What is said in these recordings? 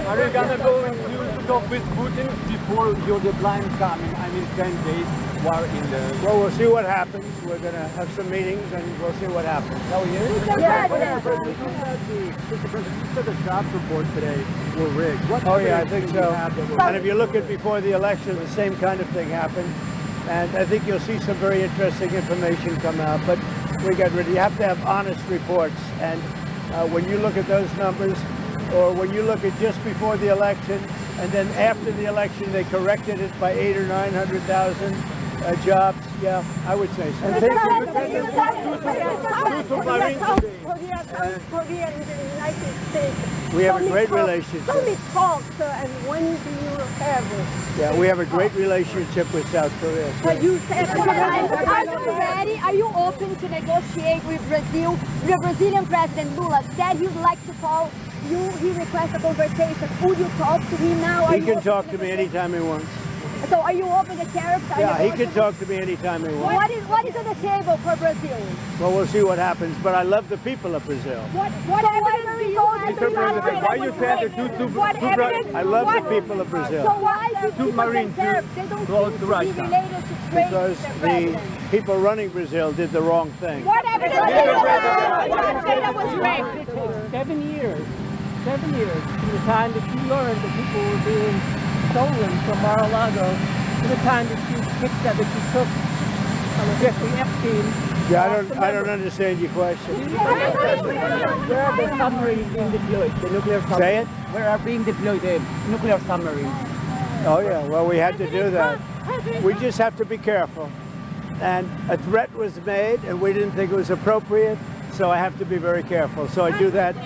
Are you gonna go to talk with Putin before your deadline coming? I mean, 10 days while in the... Well, we'll see what happens. We're going to have some meetings and we'll see what happens. Oh, yeah? Mr. President, you said the jobs report today were rigged. Oh, yeah, I think so. And if you look at before the election, the same kind of thing happened. And I think you'll see some very interesting information come out. But we got ready. You have to have honest reports. And when you look at those numbers, or when you look at just before the election, and then after the election, they corrected it by 800,000 or 900,000 jobs. Yeah, I would say so. Korea and the United States. We have a great relationship. So many talks, and when do you have it? Yeah, we have a great relationship with South Korea. But you said, are you ready? Are you open to negotiate with Brazil? The Brazilian President Lula said he'd like to call you. He requested a conversation. Would you talk to him now? He can talk to me anytime he wants. So are you open to tariffs? Yeah, he can talk to me anytime he wants. What is on the table for Brazil? Well, we'll see what happens, but I love the people of Brazil. What evidence do you have? Mr. President, why you said the I love the people of Brazil. So why do submarines tariffs? They don't close seem to to be Russia. related to trade. Because the people running Brazil did the wrong thing. What evidence do you have? That was rigged. It takes 7 years from the time that you learned that people were being stolen from Mar-a-Lago to the time that you picked that you took Jeffrey Epstein. Yeah, I don't understand your question. Where are the submarines being deployed? The nuclear submarines. Say it? Where are being deployed the nuclear submarines? Oh yeah, well we had to do that. We just have to be careful. And a threat was made and we didn't think it was appropriate, so I have to be very careful. So I do that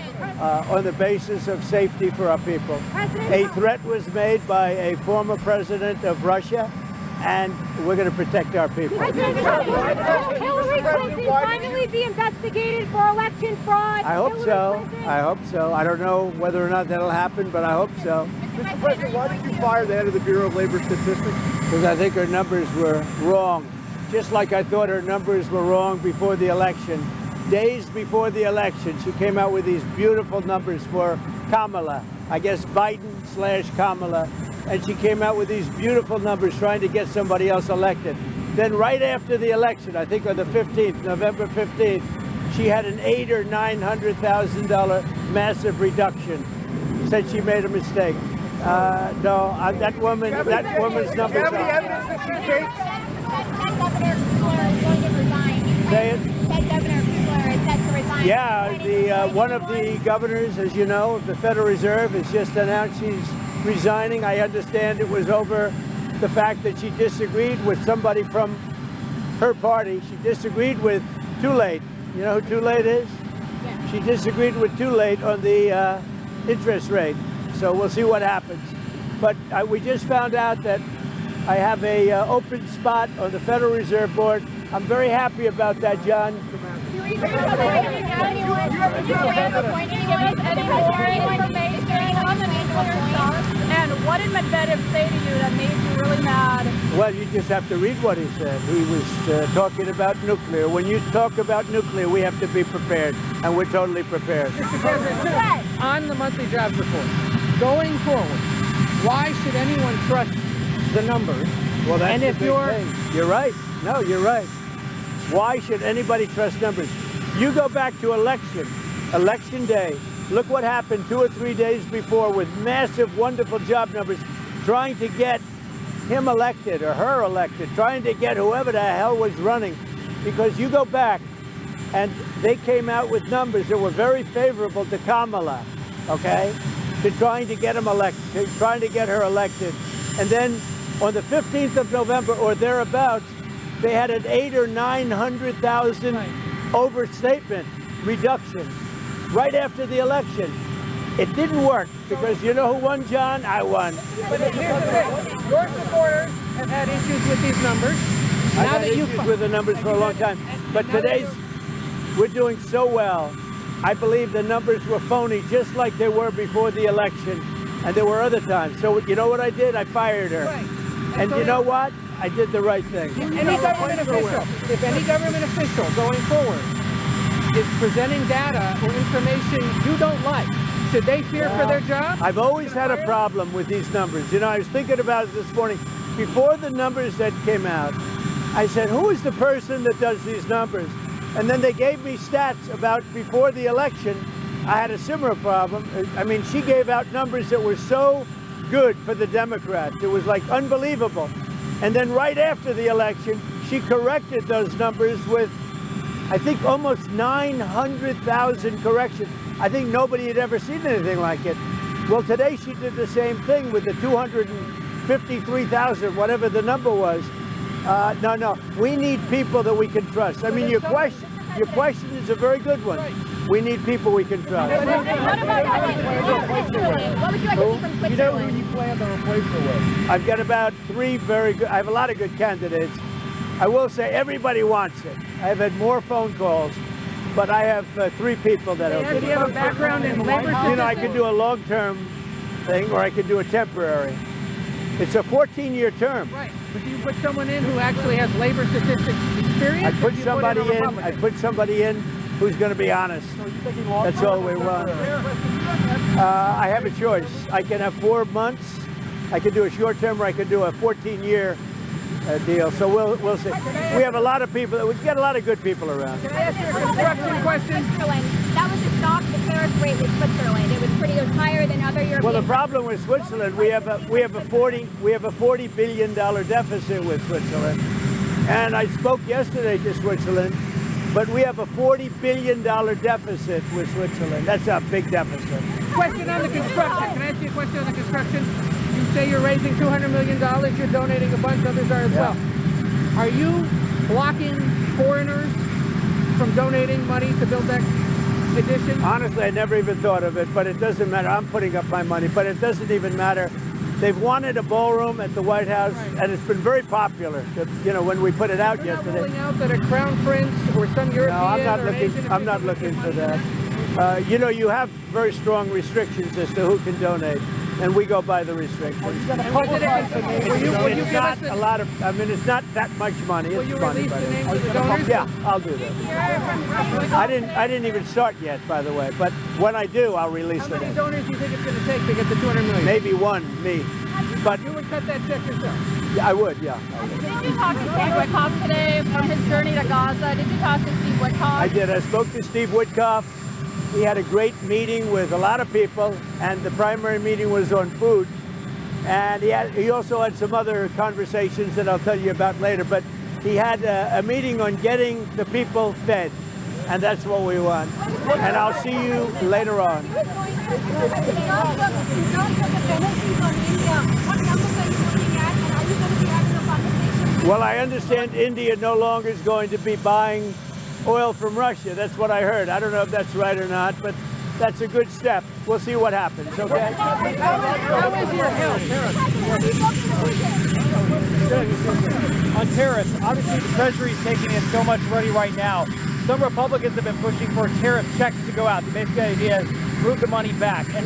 on the basis of safety for our people. A threat was made by a former president of Russia, and we're going to protect our people. Hillary Clinton finally be investigated for election fraud. I hope so. I hope so. I don't know whether or not that'll happen, but I hope so. Mr. President, why did you fire the head of the Bureau of Labor Statistics? Because I think her numbers were wrong. Just like I thought her numbers were wrong before the election. Days before the election, she came out with these beautiful numbers for Kamala. I guess Biden/Kamala. And she came out with these beautiful numbers trying to get somebody else elected. Then right after the election, I think on the 15th, November 15th, she had an $800,000 or $900,000 massive reduction. Said she made a mistake. No, that woman's numbers Do you have any evidence that she faked? Say it. Governor people are set to resign. Yeah, one of the governors, as you know, of the Federal Reserve has just announced she's resigning. I understand it was over the fact that she disagreed with somebody from her party. She disagreed with Too Late. You know who Too Late is? Yeah. She disagreed with Too Late on the interest rate. So we'll see what happens. But we just found out that I have a open spot on the Federal Reserve Board. I'm very happy about that, John. And what did Medvedev say to you that made you really mad? Well, you just have to read what he said. He was talking about nuclear. When you talk about nuclear, we have to be prepared, and we're totally prepared. On the monthly jobs report, going forward, why should anyone trust the numbers? Well, that's and the if big thing. You're right. No, you're right. Why should anybody trust numbers? You go back to election day. Look what happened 2 or 3 days before with massive, wonderful job numbers, trying to get him elected or her elected, trying to get whoever the hell was running. Because you go back and they came out with numbers that were very favorable to Kamala, okay? To trying to get him elected, trying to get her elected. And then on the 15th of November or thereabouts, they had an 800,000 or 900,000 overstatement reduction right after the election. It didn't work because you know who won, John? I won. But here's the thing. Your supporters have had issues with these numbers. I've had issues with the numbers for a long time. But we're doing so well. I believe the numbers were phony, just like they were before the election. And there were other times. So you know what I did? I fired her. Right. And you know what? I did the right thing. If any government official going forward is presenting data or information you don't like, Should they fear for their jobs? I've always had a problem with these numbers. You know, I was thinking about it this morning. Before the numbers that came out, I said, who is the person that does these numbers? And then they gave me stats about before the election. I had a similar problem. I mean, she gave out numbers that were so good for the Democrats. It was like unbelievable. And then right after the election, she corrected those numbers with, I think, almost 900,000 corrections. I think nobody had ever seen anything like it. Well, today she did the same thing with the 253,000, whatever the number was. No, we need people that we can trust. I mean, your question is a very good one. We need people we can trust. What about Switzerland? What would you like to see from Switzerland? You know who you plan to replace her with? I've got about 3 very good, I have a lot of good candidates. I will say everybody wants it. I've had more phone calls, but I have 3 people that are. Do you have a background in labor statistics? You know, I could do a long-term thing, or I could do a temporary. It's a 14-year term. Right, but do you put someone in who actually has labor statistics experience? I put somebody in. I put somebody in who's going to be honest. That's all we want. I have a choice. I can have 4 months. I can do a short term, or I can do a 14-year deal. So we'll see. We have a lot of people. We get a lot of good people around. Can I ask you a construction question? That was the stock, the tariff rate with Switzerland. It was higher than other European. Well, the problem with Switzerland, we have a $40 billion deficit with Switzerland, and I spoke yesterday to Switzerland, but we have a $40 billion deficit with Switzerland. That's a big deficit. Question on the construction. Can I ask you a question on the construction? You say you're raising $200 million. You're donating a bunch. Others are as well. Are you blocking foreigners from donating money to build that addition? Honestly, I never even thought of it, but it doesn't matter. I'm putting up my money, but it doesn't even matter. They've wanted a ballroom at the White House, and it's been very popular. You know, when we put it out yesterday. You're not ruling out that a crown prince or some European No, I'm not or looking. Asian I'm not looking for that. You know, you have very strong restrictions as to who can donate, and we go by the restrictions. Will you It's give us not a lot of. I mean, it's not that much money. Will It's you money, release but the names of the donors? yeah, I'll do that. I didn't even start yet, by the way. But when I do, I'll release How the many names. donors do you think it's going to take to get the $200 million? Maybe one, me. But You would cut that check yourself. yeah, I would, yeah. Did you talk to Steve Witkoff today from his journey to Gaza? Did you talk to Steve Witkoff? I did. I spoke to Steve Witkoff. We had a great meeting with a lot of people, and the primary meeting was on food. And he also had some other conversations that I'll tell you about later. But he had a meeting on getting the people fed, and that's what we want. And I'll see you later on. Well, I understand India no longer is going to be buying oil from Russia. That's what I heard. I don't know if that's right or not, but that's a good step. We'll see what happens, okay? How is your health? On tariffs, obviously the Treasury is taking in so much money right now. Some Republicans have been pushing for tariff checks to go out. The basic idea is move the money back. No,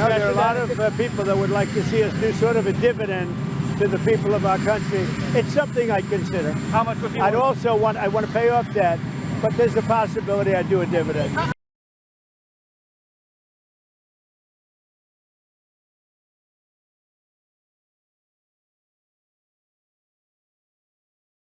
there are a lot of people that would like to see us do sort of a dividend to the people of our country. It's something I'd consider. How much would be? I want to pay off debt, but there's a possibility I'd do a dividend.